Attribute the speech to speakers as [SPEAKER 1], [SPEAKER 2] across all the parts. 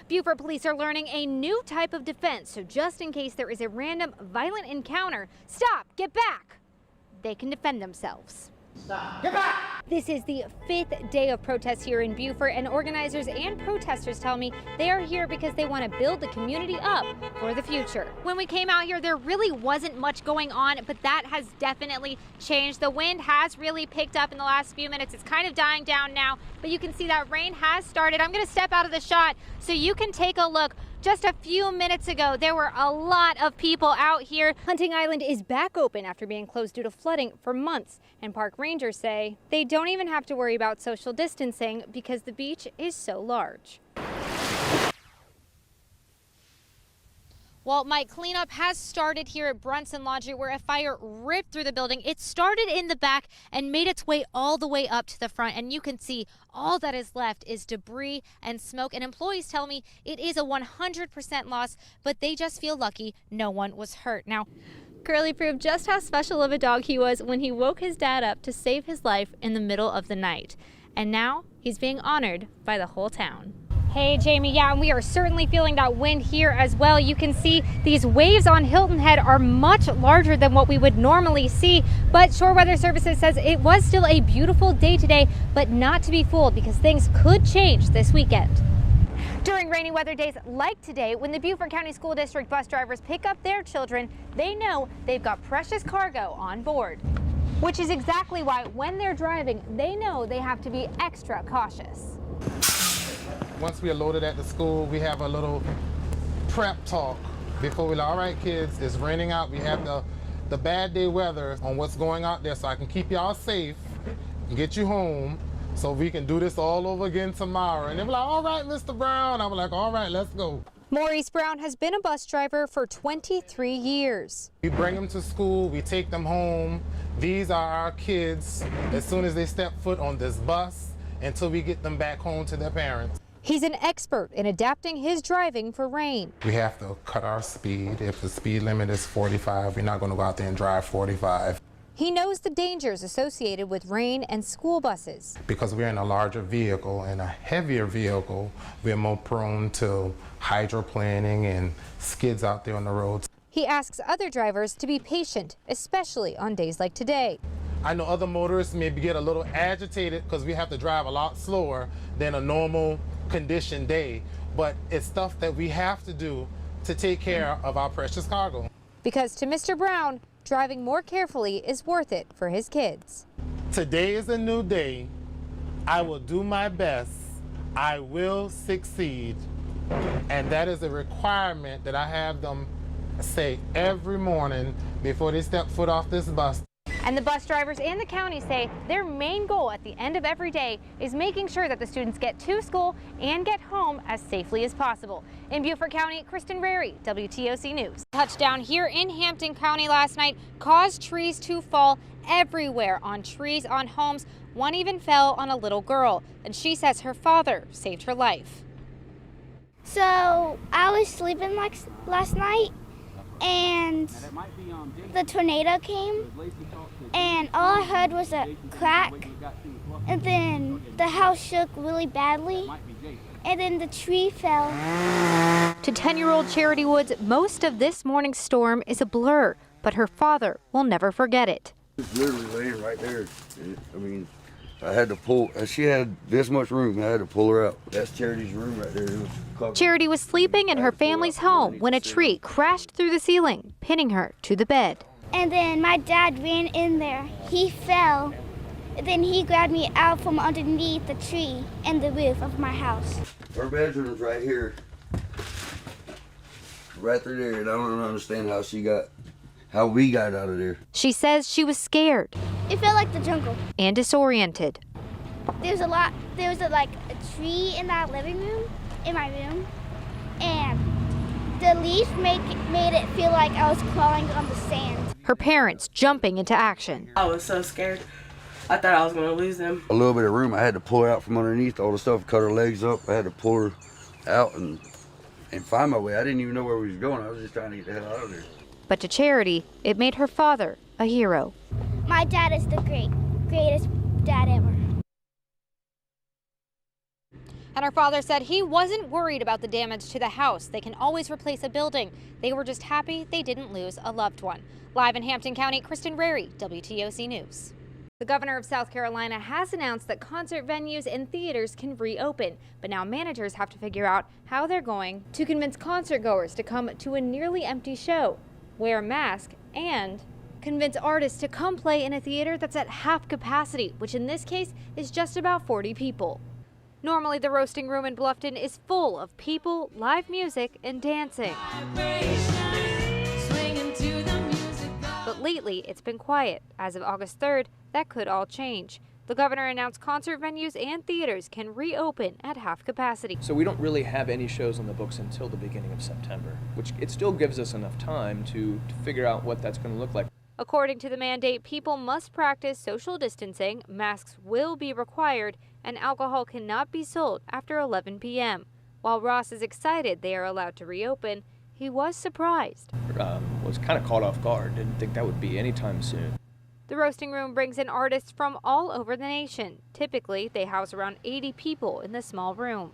[SPEAKER 1] Beaufort police are learning a new type of defense, so just in case there is a random violent encounter, stop, get back, they can defend themselves.
[SPEAKER 2] Stop, get back!
[SPEAKER 1] This is the 5th day of protests here in Beaufort, and organizers and protesters tell me they are here because they want to build the community up for the future. When we came out here, there really wasn't much going on, but that has definitely changed. The wind has really picked up in the last few minutes. It's kind of dying down now, but you can see that rain has started. I'm going to step out of the shot so you can take a look. Just a few minutes ago, there were a lot of people out here. Hunting Island is back open after being closed due to flooding for months, and park rangers say they don't even have to worry about social distancing because the beach is so large. Well, my cleanup has started here at Brunson Laundry, where a fire ripped through the building. It started in the back and made its way all the way up to the front. And you can see all that is left is debris and smoke. And employees tell me it is a 100% loss, but they just feel lucky no one was hurt. Now, Curly proved just how special of a dog he was when he woke his dad up to save his life in the middle of the night. And now he's being honored by the whole town. Hey Jamie, yeah, and we are certainly feeling that wind here as well. You can see these waves on Hilton Head are much larger than what we would normally see, but Shore Weather Services says it was still a beautiful day today, but not to be fooled because things could change this weekend. During rainy weather days like today, when the Beaufort County School District bus drivers pick up their children, they know they've got precious cargo on board, which is exactly why when they're driving, they know they have to be extra cautious.
[SPEAKER 2] Once we are loaded at the school, we have a little prep talk before we're like, all right, kids, it's raining out. We have the bad day weather on what's going out there so I can keep y'all safe and get you home so we can do this all over again tomorrow. And they were like, all right, Mr. Brown. I was like, all right, let's go.
[SPEAKER 1] Maurice Brown has been a bus driver for 23 years.
[SPEAKER 2] We bring them to school, we take them home. These are our kids as soon as they step foot on this bus until we get them back home to their parents.
[SPEAKER 1] He's an expert in adapting his driving for rain.
[SPEAKER 2] We have to cut our speed. If the speed limit is 45, we're not going to go out there and drive 45.
[SPEAKER 1] He knows the dangers associated with rain and school buses.
[SPEAKER 2] Because we're in a larger vehicle and a heavier vehicle, we're more prone to hydroplaning and skids out there on the roads.
[SPEAKER 1] He asks other drivers to be patient, especially on days like today.
[SPEAKER 2] I know other motorists maybe get a little agitated because we have to drive a lot slower than a normal condition day, but it's stuff that we have to do to take care of our precious cargo.
[SPEAKER 1] Because to Mr. Brown, driving more carefully is worth it for his kids.
[SPEAKER 2] Today is a new day. I will do my best. I will succeed. And that is a requirement that I have them say every morning before they step foot off this bus.
[SPEAKER 1] And the bus drivers and the county say their main goal at the end of every day is making sure that the students get to school and get home as safely as possible. In Beaufort County, Kristen Rary, WTOC News. Touchdown here in Hampton County last night caused trees to fall everywhere, on trees, on homes. One even fell on a little girl, and she says her father saved her life.
[SPEAKER 3] So I was sleeping last night, and the tornado came, and all I heard was a crack, and then the house shook really badly, and then the tree fell.
[SPEAKER 1] To 10-year-old Charity Woods, most of this morning's storm is a blur, but her father will never forget it.
[SPEAKER 4] It's literally laying right there. I mean, I had to pull, she had this much room, I had to pull her out. That's Charity's room right there. It was covered.
[SPEAKER 1] Charity was sleeping in her family's home when a tree crashed through the ceiling, pinning her to the bed.
[SPEAKER 3] And then my dad ran in there. He fell. And then he grabbed me out from underneath the tree and the roof of my house.
[SPEAKER 4] Her bedroom's right here. Right through there, and I don't understand how we got out of there.
[SPEAKER 1] She says she was scared.
[SPEAKER 3] It felt like the jungle.
[SPEAKER 1] And disoriented.
[SPEAKER 3] There was a tree in that living room, in my room, and the leaf made it feel like I was crawling on the sand.
[SPEAKER 1] Her parents jumping into action.
[SPEAKER 5] I was so scared. I thought I was going to lose them.
[SPEAKER 4] A little bit of room, I had to pull her out from underneath all the stuff, cut her legs up. I had to pull her out and find my way. I didn't even know where we was going. I was just trying to get the hell out of there.
[SPEAKER 1] But to Charity, it made her father a hero.
[SPEAKER 3] My dad is the greatest dad ever.
[SPEAKER 1] And her father said he wasn't worried about the damage to the house. They can always replace a building. They were just happy they didn't lose a loved one. Live in Hampton County, Kristen Rary, WTOC News. The governor of South Carolina has announced that concert venues and theaters can reopen, but now managers have to figure out how they're going to convince concert goers to come to a nearly empty show, wear a mask, and convince artists to come play in a theater that's at half capacity, which in this case is just about 40 people. Normally, the roasting room in Bluffton is full of people, live music, and dancing. But lately, it's been quiet. As of August 3rd, that could all change. The governor announced concert venues and theaters can reopen at half capacity.
[SPEAKER 6] So we don't really have any shows on the books until the beginning of September, which it still gives us enough time to figure out what that's going to look like.
[SPEAKER 1] According to the mandate, people must practice social distancing, masks will be required, and alcohol cannot be sold after 11 p.m. While Ross is excited they are allowed to reopen, he was surprised.
[SPEAKER 6] Was kind of caught off guard. Didn't think that would be anytime soon.
[SPEAKER 1] The roasting room brings in artists from all over the nation. Typically, they house around 80 people in the small room.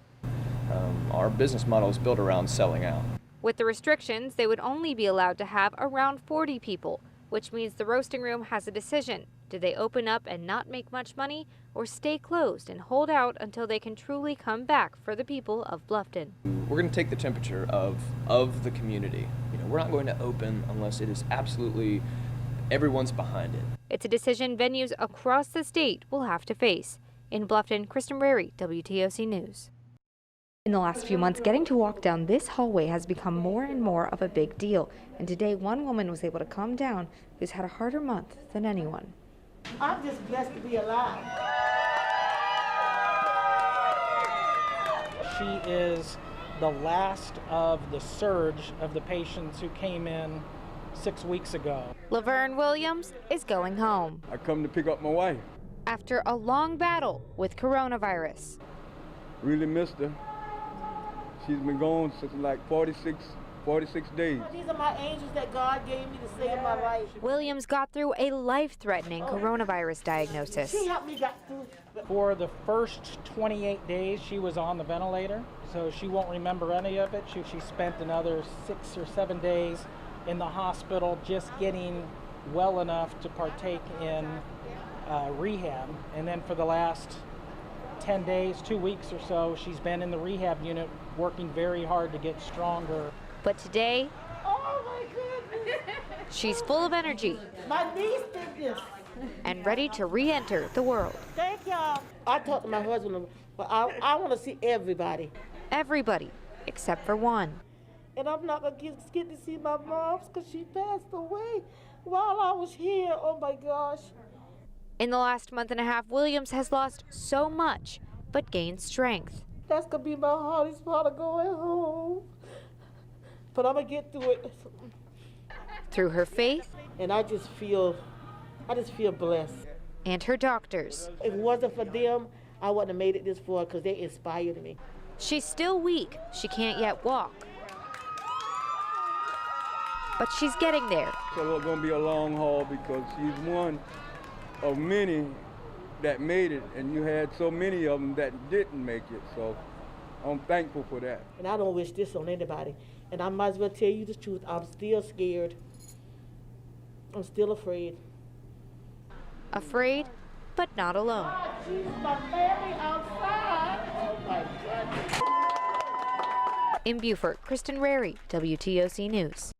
[SPEAKER 6] Our business model is built around selling out.
[SPEAKER 1] With the restrictions, they would only be allowed to have around 40 people, which means the roasting room has a decision. Do they open up and not make much money, or stay closed and hold out until they can truly come back for the people of Bluffton?
[SPEAKER 6] We're going to take the temperature of the community. We're not going to open unless it is absolutely everyone's behind it.
[SPEAKER 1] It's a decision venues across the state will have to face. In Bluffton, Kristen Rary, WTOC News. In the last few months, getting to walk down this hallway has become more and more of a big deal. And today, one woman was able to come down who's had a harder month than anyone.
[SPEAKER 7] I'm just blessed to be alive. She is the last of the surge of the patients who came in 6 weeks ago.
[SPEAKER 1] Laverne Williams is going home
[SPEAKER 8] I come to pick up my wife.
[SPEAKER 1] after a long battle with coronavirus.
[SPEAKER 8] Really missed her. She's been gone since like 46 days.
[SPEAKER 7] These are my angels that God gave me to save my life.
[SPEAKER 1] Williams got through a life-threatening coronavirus diagnosis.
[SPEAKER 7] She helped me get through. For the first 28 days, she was on the ventilator, so she won't remember any of it. She spent another 6 or 7 days in the hospital just getting well enough to partake in rehab. And then for the last 10 days, 2 weeks or so, she's been in the rehab unit working very hard to get stronger.
[SPEAKER 1] But today,
[SPEAKER 7] Oh my goodness!
[SPEAKER 1] she's full of energy
[SPEAKER 7] My niece did this.
[SPEAKER 1] and ready to re-enter the world.
[SPEAKER 7] Thank y'all. I talked to my husband, but I want to see everybody.
[SPEAKER 1] Everybody, except for one.
[SPEAKER 7] And I'm not going to get to see my mom because she passed away while I was here. Oh my gosh.
[SPEAKER 1] In the last month and a half, Williams has lost so much, but gained strength.
[SPEAKER 7] That's going to be my hardest part of going home. But I'm going to get through it.
[SPEAKER 1] Through her faith
[SPEAKER 7] And I just feel blessed.
[SPEAKER 1] and her doctors.
[SPEAKER 7] If it wasn't for them, I wouldn't have made it this far because they inspired me.
[SPEAKER 1] She's still weak. She can't yet walk. But she's getting there.
[SPEAKER 8] So it's going to be a long haul because she's one of many that made it, and you had so many of them that didn't make it. So I'm thankful for that.
[SPEAKER 7] And I don't wish this on anybody. And I might as well tell you the truth. I'm still scared. I'm still afraid.
[SPEAKER 1] Afraid, but not alone.
[SPEAKER 7] Jesus, my family outside. Oh my goodness.
[SPEAKER 1] In Beaufort, Kristen Rary, WTOC News.